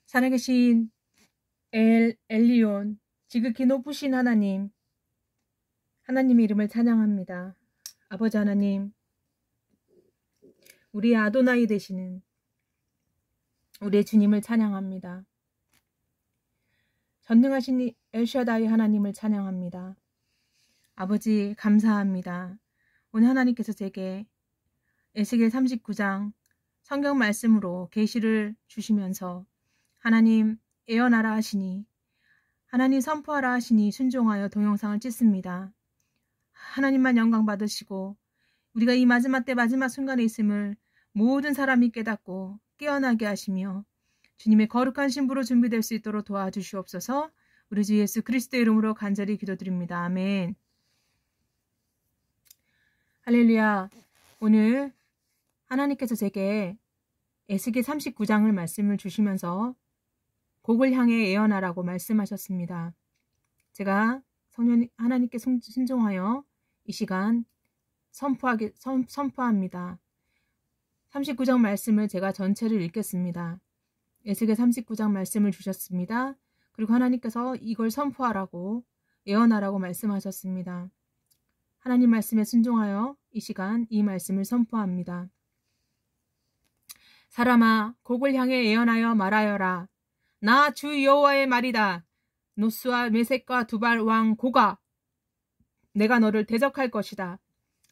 살아계신 엘리온, 지극히 높으신 하나님, 하나님의 이름을 찬양합니다. 아버지 하나님, 우리의 아도나이 되시는 우리의 주님을 찬양합니다. 전능하신 엘샤다이 하나님을 찬양합니다. 아버지 감사합니다. 오늘 하나님께서 제게 에스겔 39장 성경 말씀으로 계시를 주시면서 하나님 예언하라 하시니, 하나님 선포하라 하시니 순종하여 동영상을 찍습니다. 하나님만 영광 받으시고 우리가 이 마지막 때 마지막 순간에 있음을 모든 사람이 깨닫고 깨어나게 하시며 주님의 거룩한 신부로 준비될 수 있도록 도와주시옵소서. 우리 주 예수 그리스도의 이름으로 간절히 기도드립니다. 아멘. 할렐루야. 오늘 하나님께서 제게 에스겔 39장을 말씀을 주시면서 곡을 향해 예언하라고 말씀하셨습니다. 제가 하나님께 순종하여 이 시간 선포합니다. 39장 말씀을 제가 전체를 읽겠습니다. 에스겔 39장 말씀을 주셨습니다. 그리고 하나님께서 이걸 선포하라고 예언하라고 말씀하셨습니다. 하나님 말씀에 순종하여 이 시간 이 말씀을 선포합니다. 사람아, 곡을 향해 예언하여 말하여라. 나 주 여호와의 말이다. 노스와 메섹과 두발 왕 고가, 내가 너를 대적할 것이다.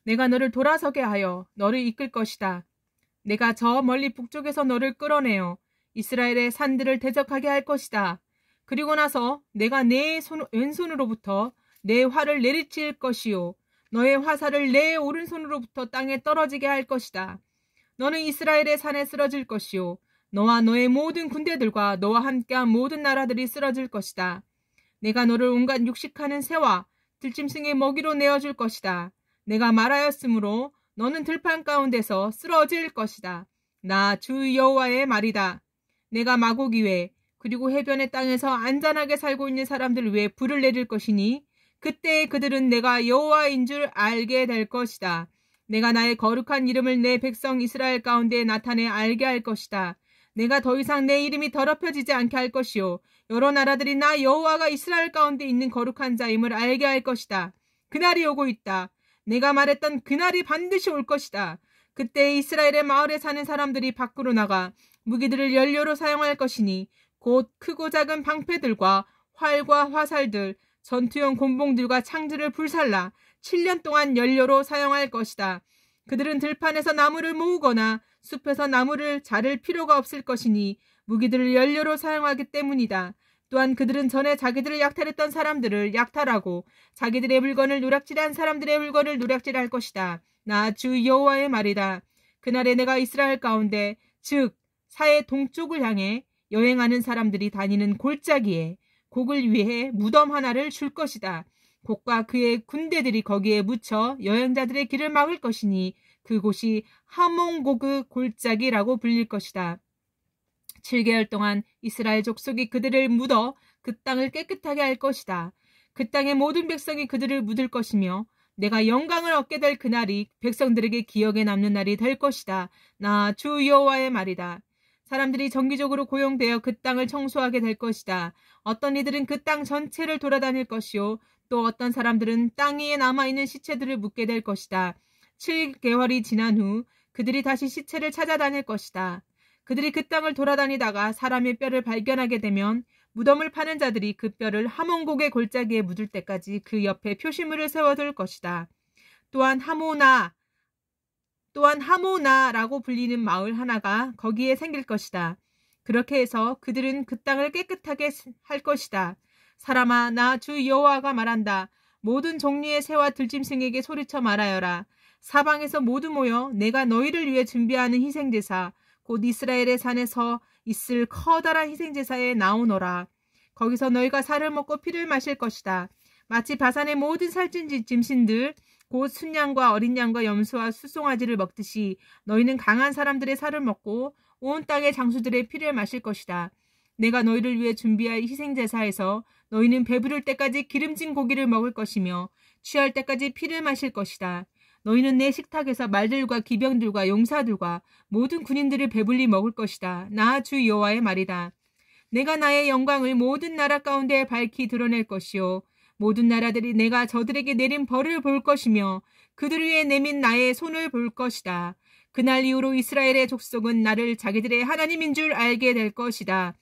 내가 너를 돌아서게 하여 너를 이끌 것이다. 내가 저 멀리 북쪽에서 너를 끌어내어 이스라엘의 산들을 대적하게 할 것이다. 그리고 나서 내가 내 왼손으로부터 내 활을 내리칠 것이요 너의 화살을 내 오른손으로부터 땅에 떨어지게 할 것이다. 너는 이스라엘의 산에 쓰러질 것이요 너와 너의 모든 군대들과 너와 함께한 모든 나라들이 쓰러질 것이다. 내가 너를 온갖 육식하는 새와 들짐승의 먹이로 내어줄 것이다. 내가 말하였으므로 너는 들판 가운데서 쓰러질 것이다. 나 주 여호와의 말이다. 내가 마곡 위에 그리고 해변의 땅에서 안전하게 살고 있는 사람들 위에 불을 내릴 것이니 그때 그들은 내가 여호와인 줄 알게 될 것이다. 내가 나의 거룩한 이름을 내 백성 이스라엘 가운데 나타내 알게 할 것이다. 내가 더 이상 내 이름이 더럽혀지지 않게 할 것이요 여러 나라들이 나 여호와가 이스라엘 가운데 있는 거룩한 자임을 알게 할 것이다. 그날이 오고 있다. 내가 말했던 그날이 반드시 올 것이다. 그때 이스라엘의 마을에 사는 사람들이 밖으로 나가 무기들을 연료로 사용할 것이니 곧 크고 작은 방패들과 활과 화살들, 전투용 곤봉들과 창들을 불살라 7년 동안 연료로 사용할 것이다. 그들은 들판에서 나무를 모으거나 숲에서 나무를 자를 필요가 없을 것이니 무기들을 연료로 사용하기 때문이다. 또한 그들은 전에 자기들을 약탈했던 사람들을 약탈하고 자기들의 물건을 누락질한 사람들의 물건을 누락질할 것이다. 나 주 여호와의 말이다. 그날에 내가 이스라엘 가운데 즉 사해 동쪽을 향해 여행하는 사람들이 다니는 골짜기에 곡을 위해 무덤 하나를 줄 것이다. 곡과 그의 군대들이 거기에 묻혀 여행자들의 길을 막을 것이니 그곳이 하몬고그 골짜기라고 불릴 것이다. 7개월 동안 이스라엘 족속이 그들을 묻어 그 땅을 깨끗하게 할 것이다. 그 땅의 모든 백성이 그들을 묻을 것이며 내가 영광을 얻게 될 그날이 백성들에게 기억에 남는 날이 될 것이다. 나 주 여호와의 말이다. 사람들이 정기적으로 고용되어 그 땅을 청소하게 될 것이다. 어떤 이들은 그 땅 전체를 돌아다닐 것이요 또 어떤 사람들은 땅 위에 남아있는 시체들을 묻게 될 것이다. 7개월이 지난 후 그들이 다시 시체를 찾아다닐 것이다. 그들이 그 땅을 돌아다니다가 사람의 뼈를 발견하게 되면 무덤을 파는 자들이 그 뼈를 하몬곡의 골짜기에 묻을 때까지 그 옆에 표시물을 세워둘 것이다. 또한 하모나라고 불리는 마을 하나가 거기에 생길 것이다. 그렇게 해서 그들은 그 땅을 깨끗하게 할 것이다. 사람아, 나 주 여호와가 말한다. 모든 종류의 새와 들짐승에게 소리쳐 말하여라. 사방에서 모두 모여 내가 너희를 위해 준비하는 희생제사 곧 이스라엘의 산에서 있을 커다란 희생제사에 나오너라. 거기서 너희가 살을 먹고 피를 마실 것이다. 마치 바산의 모든 살찐 짐승들 곧 순양과 어린 양과 염소와 수송아지를 먹듯이 너희는 강한 사람들의 살을 먹고 온 땅의 장수들의 피를 마실 것이다. 내가 너희를 위해 준비할 희생제사에서 너희는 배부를 때까지 기름진 고기를 먹을 것이며 취할 때까지 피를 마실 것이다. 너희는 내 식탁에서 말들과 기병들과 용사들과 모든 군인들을 배불리 먹을 것이다. 나 주 여호와의 말이다. 내가 나의 영광을 모든 나라 가운데 밝히 드러낼 것이요 모든 나라들이 내가 저들에게 내린 벌을 볼 것이며 그들 위에 내민 나의 손을 볼 것이다. 그날 이후로 이스라엘의 족속은 나를 자기들의 하나님인 줄 알게 될 것이다.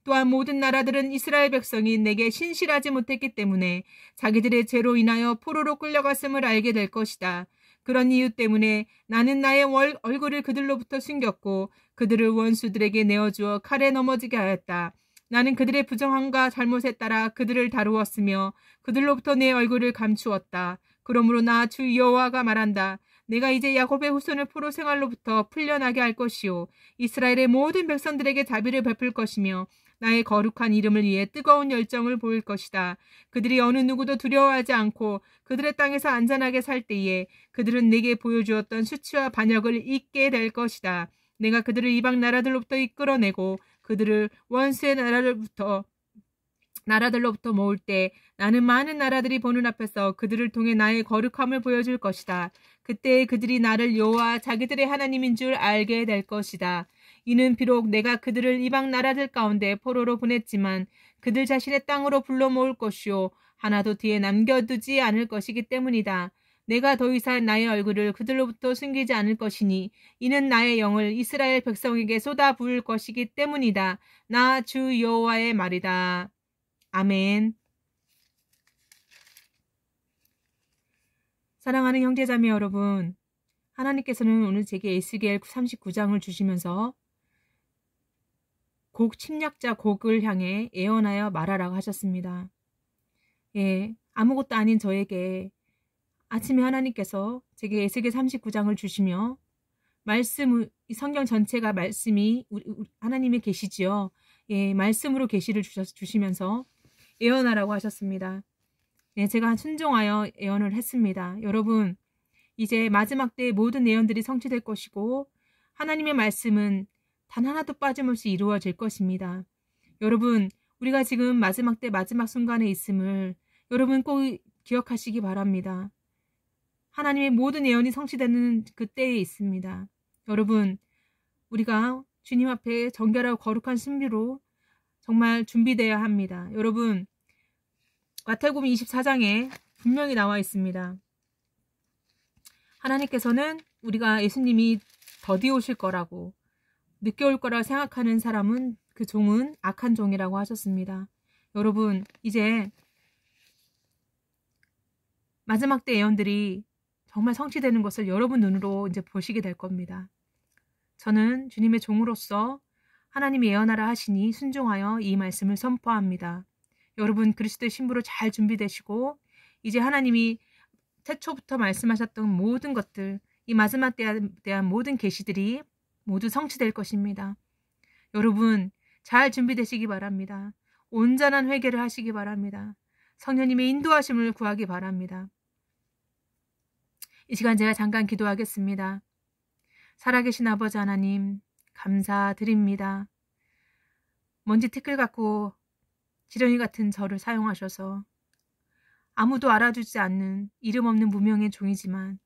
또한 모든 나라들은 이스라엘 백성이 내게 신실하지 못했기 때문에 자기들의 죄로 인하여 포로로 끌려갔음을 알게 될 것이다. 그런 이유 때문에 나는 나의 얼굴을 그들로부터 숨겼고 그들을 원수들에게 내어주어 칼에 넘어지게 하였다. 나는 그들의 부정함과 잘못에 따라 그들을 다루었으며 그들로부터 내 얼굴을 감추었다. 그러므로 나 주 여호와가 말한다. 내가 이제 야곱의 후손을 포로 생활로부터 풀려나게 할 것이요 이스라엘의 모든 백성들에게 자비를 베풀 것이며 나의 거룩한 이름을 위해 뜨거운 열정을 보일 것이다. 그들이 어느 누구도 두려워하지 않고 그들의 땅에서 안전하게 살 때에 그들은 내게 보여주었던 수치와 반역을 잊게 될 것이다. 내가 그들을 이방 나라들로부터 이끌어내고 그들을 원수의 나라들로부터 모을 때 나는 많은 나라들이 보는 앞에서 그들을 통해 나의 거룩함을 보여줄 것이다. 그때 그들이 나를 여호와 자기들의 하나님인 줄 알게 될 것이다. 이는 비록 내가 그들을 이방 나라들 가운데 포로로 보냈지만 그들 자신의 땅으로 불러 모을 것이요 하나도 뒤에 남겨두지 않을 것이기 때문이다. 내가 더 이상 나의 얼굴을 그들로부터 숨기지 않을 것이니 이는 나의 영을 이스라엘 백성에게 쏟아 부을 것이기 때문이다. 나 주 여호와의 말이다. 아멘. 사랑하는 형제자매 여러분, 하나님께서는 오늘 제게 에스겔 39장을 주시면서 곡 침략자 곡을 향해 예언하여 말하라고 하셨습니다. 예, 아무것도 아닌 저에게 아침에 하나님께서 제게 에스겔 39장을 주시며 이 성경 전체가 말씀이 하나님의 계시지요. 예, 말씀으로 계시를 주시면서 예언하라고 하셨습니다. 예, 제가 순종하여 예언을 했습니다. 여러분, 이제 마지막 때의 모든 예언들이 성취될 것이고 하나님의 말씀은 단 하나도 빠짐없이 이루어질 것입니다. 여러분, 우리가 지금 마지막 때 마지막 순간에 있음을 여러분 꼭 기억하시기 바랍니다. 하나님의 모든 예언이 성취되는 그때에 있습니다. 여러분, 우리가 주님 앞에 정결하고 거룩한 신비로 정말 준비되어야 합니다. 여러분, 마태복음 24장에 분명히 나와 있습니다. 하나님께서는 우리가 예수님이 더디 오실 거라고 늦게 올 거라고 생각하는 사람은 그 종은 악한 종이라고 하셨습니다. 여러분, 이제 마지막 때 예언들이 정말 성취되는 것을 여러분 눈으로 이제 보시게 될 겁니다. 저는 주님의 종으로서 하나님이 예언하라 하시니 순종하여 이 말씀을 선포합니다. 여러분, 그리스도의 신부로 잘 준비되시고 이제 하나님이 태초부터 말씀하셨던 모든 것들, 이 마지막 때에 대한 모든 계시들이 모두 성취될 것입니다. 여러분, 잘 준비되시기 바랍니다. 온전한 회개를 하시기 바랍니다. 성령님의 인도하심을 구하기 바랍니다. 이 시간 제가 잠깐 기도하겠습니다. 살아계신 아버지 하나님, 감사드립니다. 먼지 티끌 같고 지렁이 같은 저를 사용하셔서 아무도 알아주지 않는 이름 없는 무명의 종이지만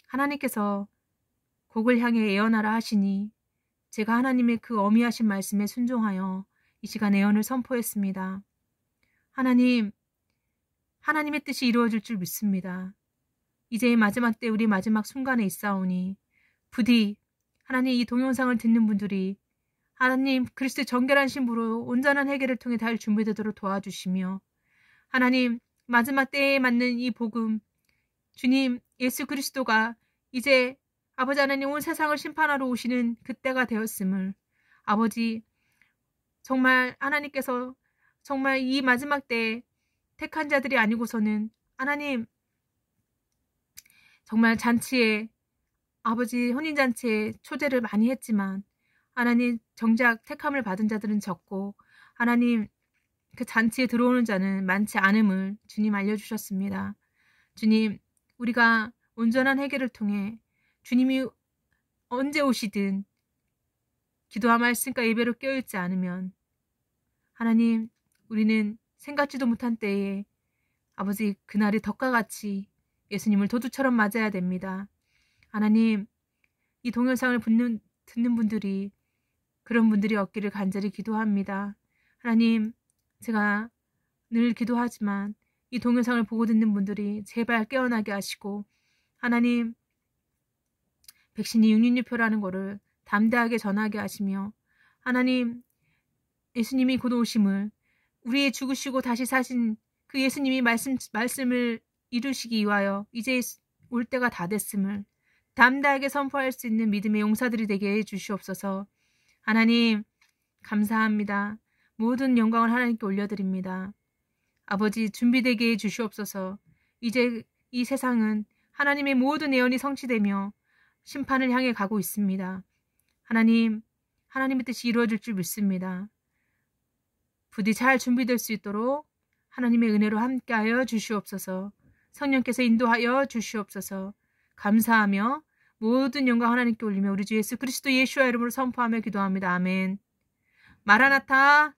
하나님께서 곡을 향해 예언하라 하시니 제가 하나님의 그 어미하신 말씀에 순종하여 이 시간 예언을 선포했습니다. 하나님, 하나님의 뜻이 이루어질 줄 믿습니다. 이제 마지막 때 우리 마지막 순간에 있사오니 부디 하나님 이 동영상을 듣는 분들이 하나님 그리스도의 정결한 신부로 온전한 회개를 통해 달 준비되도록 도와주시며 하나님 마지막 때에 맞는 이 복음 주님 예수 그리스도가 이제 아버지 하나님 온 세상을 심판하러 오시는 그때가 되었음을 아버지 정말 하나님께서 정말 이 마지막 때에 택한 자들이 아니고서는 하나님 정말 잔치에 아버지 혼인잔치에 초대를 많이 했지만 하나님 정작 택함을 받은 자들은 적고 하나님 그 잔치에 들어오는 자는 많지 않음을 주님 알려주셨습니다. 주님 우리가 온전한 회개를 통해 주님이 언제 오시든 기도와 말씀과 예배로 깨어있지 않으면 하나님 우리는 생각지도 못한 때에 아버지 그날이 덕과 같이 예수님을 도두처럼 맞아야 됩니다. 하나님 이 동영상을 듣는 분들이 그런 분들이 없기를 간절히 기도합니다. 하나님, 제가 늘 기도하지만 이 동영상을 보고 듣는 분들이 제발 깨어나게 하시고 하나님, 백신이 육린유표라는 거를 담대하게 전하게 하시며 하나님, 예수님이 곧 오심을 우리의 죽으시고 다시 사신 그 예수님이 말씀을 이루시기 위하여 이제 올 때가 다 됐음을 담대하게 선포할 수 있는 믿음의 용사들이 되게 해 주시옵소서. 하나님, 감사합니다. 모든 영광을 하나님께 올려드립니다. 아버지, 준비되게 해 주시옵소서. 이제 이 세상은 하나님의 모든 예언이 성취되며 심판을 향해 가고 있습니다. 하나님, 하나님의 뜻이 이루어질 줄 믿습니다. 부디 잘 준비될 수 있도록 하나님의 은혜로 함께하여 주시옵소서. 성령께서 인도하여 주시옵소서. 감사하며 모든 영광 하나님께 올리며 우리 주 예수 그리스도 예수와 이름으로 선포하며 기도합니다. 아멘. 마라나타.